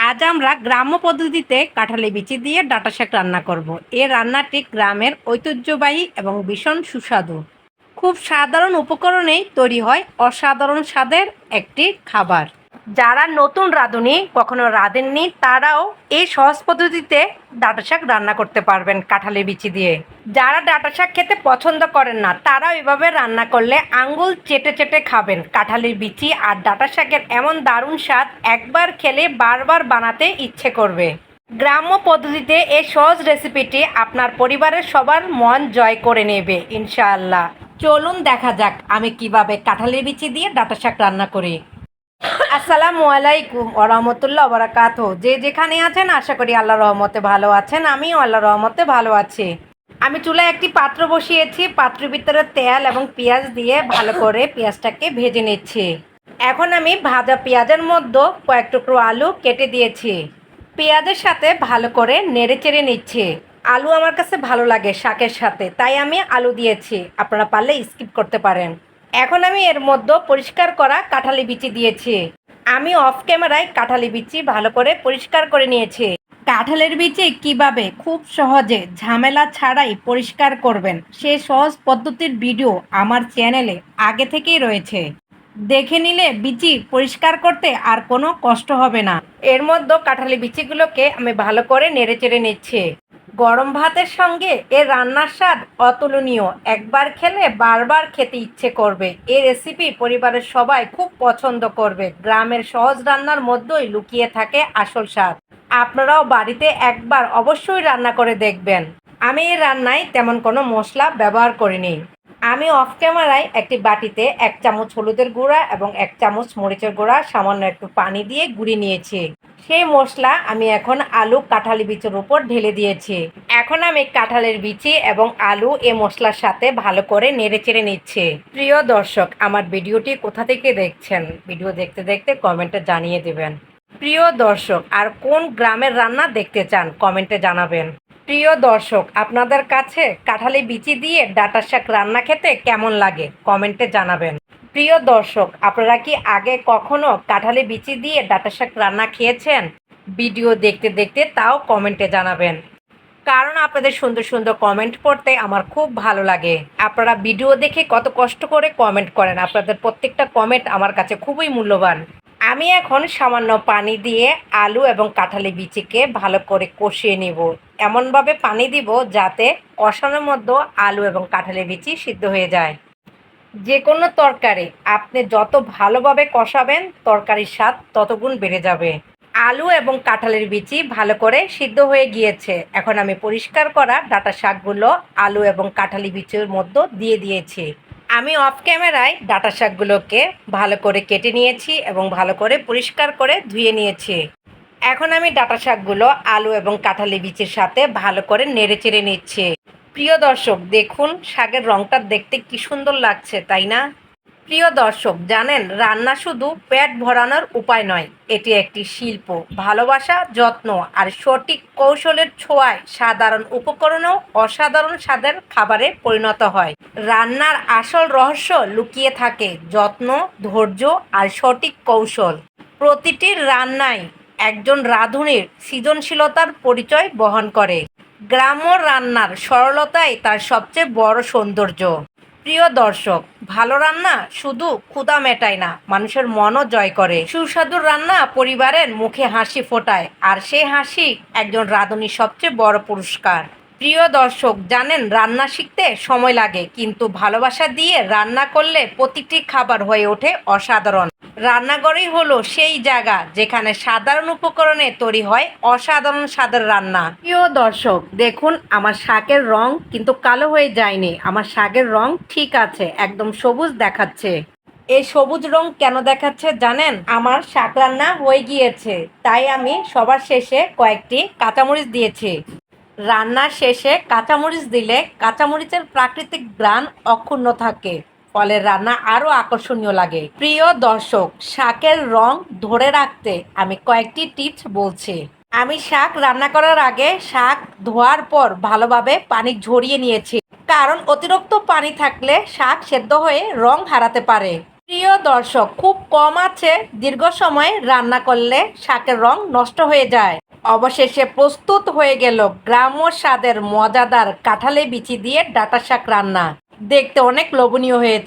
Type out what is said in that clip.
আজ আমরা গ্রাম্য পদ্ধতিতে কাঁঠালি বিচি দিয়ে ডাঁটা শাক রান্না করব। এই রান্নাটি গ্রামের ঐতিহ্যবাহী এবং ভীষণ সুস্বাদু। খুব সাধারণ উপকরণেই তৈরি হয় অসাধারণ স্বাদের একটি খাবার। যারা নতুন রাঁধুনি কখনো রাঁধেননি তারাও এই সহজ পদ্ধতিতে ডাঁটা শাক রান্না করতে পারবেন কাঁঠালি বিচি দিয়ে। যারা ডাঁটা শাক খেতে পছন্দ করেন না তারাও এভাবে রান্না করলে আঙ্গুল চেটে চেটে খাবেন। কাঁঠালির বিচি আর ডাঁটা শাকের এমন দারুণ স্বাদ একবার খেলে বারবার বানাতে ইচ্ছে করবে। গ্রাম্য পদ্ধতিতে এই সহজ রেসিপিটি আপনার পরিবারের সবার মন জয় করে নেবে ইনশাআল্লাহ। চলুন দেখা যাক আমি কিভাবে কাঁঠালির বিচি দিয়ে ডাঁটা শাক রান্না করি। আসসালামু আলাইকুম ওরহমতুল্লাহ বারাকাত। যে যেখানে আছেন আশা করি আল্লাহ রহমতে ভালো আছেন। আমিও আল্লাহ রহমতে ভালো আছি। আমি চুলায় একটি পাত্র বসিয়েছি। পাত্রের ভিতরে তেল এবং পেঁয়াজ দিয়ে ভালো করে পেঁয়াজটাকে ভেজে নিচ্ছি। এখন আমি ভাজা পেঁয়াজের মধ্যে কয়েক টুকরো আলু কেটে দিয়েছি। পেঁয়াজের সাথে ভালো করে নেড়ে চেড়ে নিচ্ছি। আলু আমার কাছে ভালো লাগে শাকের সাথে, তাই আমি আলু দিয়েছি। আপনারা পারলে স্কিপ করতে পারেন। এখন আমি এর মধ্যে পরিষ্কার করা কাঁঠালি বিচি দিয়েছি। আমি অফ ক্যামেরায় কাঁঠালি বিচি ভালো করে পরিষ্কার করে নিয়েছি। কাঁঠালের বিচি কিভাবে খুব সহজে ঝামেলা ছাড়াই পরিষ্কার করবেন সেই সহজ পদ্ধতির ভিডিও আমার চ্যানেলে আগে থেকেই রয়েছে। দেখে নিলে বিচি পরিষ্কার করতে আর কোনো কষ্ট হবে না। এর মধ্যে কাঁঠালি বিচিগুলোকে আমি ভালো করে নেড়ে চেড়ে নিচ্ছি। গরম ভাতের সঙ্গে এর রান্নার স্বাদ অতুলনীয়। একবার খেলে বারবার খেতে ইচ্ছে করবে। এই রেসিপি পরিবারের সবাই খুব পছন্দ করবে। গ্রামের সহজ রান্নার মধ্যেই লুকিয়ে থাকে আসল স্বাদ। আপনারাও বাড়িতে একবার অবশ্যই রান্না করে দেখবেন। আমি এই রান্নায় তেমন কোনো মশলা ব্যবহার করিনি। আমি অফ ক্যামেরায় একটি বাটিতে 1 চামচ হলুদের গুঁড়া এবং 1 চামচ মরিচের গুঁড়া সামান্য একটু পানি দিয়ে গুঁড়িয়ে নিয়েছি। সেই মশলা আমি এখন আলু কাঁঠালি বিচির উপর ঢেলে দিয়েছি। এখন আমি কাঁঠালের বিচি এবং আলু এ মশলার সাথে ভালো করে নেড়ে চেড়ে নিচ্ছি। প্রিয় দর্শক, আমার ভিডিওটি কোথা থেকে দেখছেন ভিডিও দেখতে দেখতে কমেন্টে জানিয়ে দেবেন। প্রিয় দর্শক, আর কোন গ্রামের রান্না দেখতে চান কমেন্টে জানাবেন। প্রিয় দর্শক, আপনাদের কাছে কাঁঠালি বিচি দিয়ে ডাঁটা শাক রান্না খেতে কেমন লাগে কমেন্টে জানাবেন। প্রিয় দর্শক, আপনারা কি আগে কখনো কাঁঠালি বিচি দিয়ে ডাঁটা শাক রান্না খেয়েছেন? ভিডিও দেখতে দেখতে তাও কমেন্টে জানাবেন, কারণ আপনাদের সুন্দর সুন্দর কমেন্ট পড়তে আমার খুব ভালো লাগে। আপনারা ভিডিও দেখে কত কষ্ট করে কমেন্ট করেন, আপনাদের প্রত্যেকটা কমেন্ট আমার কাছে খুবই মূল্যবান। আমি এখন সামান্য পানি দিয়ে আলু এবং কাঁঠালি বিচিকে ভালো করে কষিয়ে নিব। এমনভাবে পানি দিব যাতে কষানোর মধ্যে আলু এবং কাঁঠালি বিচি সিদ্ধ হয়ে যায়। যে কোনো তরকারি আপনি যত ভালোভাবে কষাবেন তরকারির স্বাদ তত গুণ বেড়ে যাবে। আলু এবং কাঁঠালের বিচি ভালো করে সিদ্ধ হয়ে গিয়েছে। এখন আমি পরিষ্কার করা ডাঁটা শাকগুলো আলু এবং কাঁঠালি বিচির মধ্যে দিয়ে দিয়েছি। আমি অফ ক্যামেরায় ডাঁটা শাকগুলোকে ভালো করে কেটে নিয়েছি এবং ভালো করে পরিষ্কার করে ধুয়ে নিয়েছি। এখন আমি ডাঁটা শাকগুলো আলু এবং কাঁঠালি বিচির সাথে ভালো করে নেড়ে চেড়ে নিচ্ছি। প্রিয় দর্শক, দেখুন শাকের রংটা দেখতে কি সুন্দর লাগছে, তাই না? প্রিয় দর্শক, জানেন রান্না শুধু পেট ভরানোর উপায় নয়, এটি একটি শিল্প। ভালোবাসা, যত্ন আর সঠিক কৌশলের ছোঁয়ায় সাধারণ উপকরণেও অসাধারণ স্বাদের খাবারে পরিণত হয়। রান্নার আসল রহস্য লুকিয়ে থাকে যত্ন, ধৈর্য আর সঠিক কৌশল। প্রতিটি রান্নায় একজন রাঁধুনির সৃজনশীলতার পরিচয় বহন করে। গ্রাম্য রান্নার সরলতাই তার সবচেয়ে বড় সৌন্দর্য। প্রিয় দর্শক, ভালো রান্না শুধু ক্ষুধা মেটায় না, মানুষের মনও জয় করে। সুস্বাদু রান্না পরিবারের মুখে হাসি ফোটায়, আর সেই হাসি একজন রাঁধুনির সবচেয়ে বড় পুরস্কার। প্রিয় দর্শক, জানেন রান্না শিখতে সময় লাগে, কিন্তু ভালোবাসা দিয়ে রান্না করলে প্রতিটি খাবার হয়ে ওঠে অসাধারণ। রান্নাঘরই হলো সেই জায়গা যেখানে সাধারণ উপকরণে তৈরি হয় অসাধারণ স্বাদের রান্না। প্রিয় দর্শক, দেখুন আমার শাকের রং কিন্তু কালো হয়ে যায়নি। আমার শাকের রং ঠিক আছে, একদম সবুজ দেখাচ্ছে। এই সবুজ রং কেন দেখাচ্ছে জানেন? আমার শাক রান্না হয়ে গিয়েছে, তাই আমি সবার শেষে কয়েকটি কাঁচামরিচ দিয়েছি। রান্নার শেষে কাঁচামরিচ দিলে কাঁচামরিচের প্রাকৃতিক ঘ্রাণ অক্ষুণ্ণ থাকে, ফলে রান্না আরো আকর্ষণীয় লাগে। প্রিয় দর্শক, শাকের রং ধরে রাখতে আমি কয়েকটি টিপস বলছি। আমি শাক রান্না করার আগে শাক ধোয়ার পর ভালোভাবে পানি ঝরিয়ে নিয়েছি, কারণ অতিরিক্ত পানি থাকলে শাক সেদ্ধ হয়ে রং হারাতে পারে। প্রিয় দর্শক, খুব কম আছে দীর্ঘ সময় রান্না করলে শাকের রং নষ্ট হয়ে যায়। অবশেষে প্রস্তুত হয়ে গেল গ্রাম্য স্বাদের মজাদার কাঁঠালে বিচি দিয়ে ডাঁটা শাক রান্না। দেখতে অনেক লোভনীয় হয়েছে।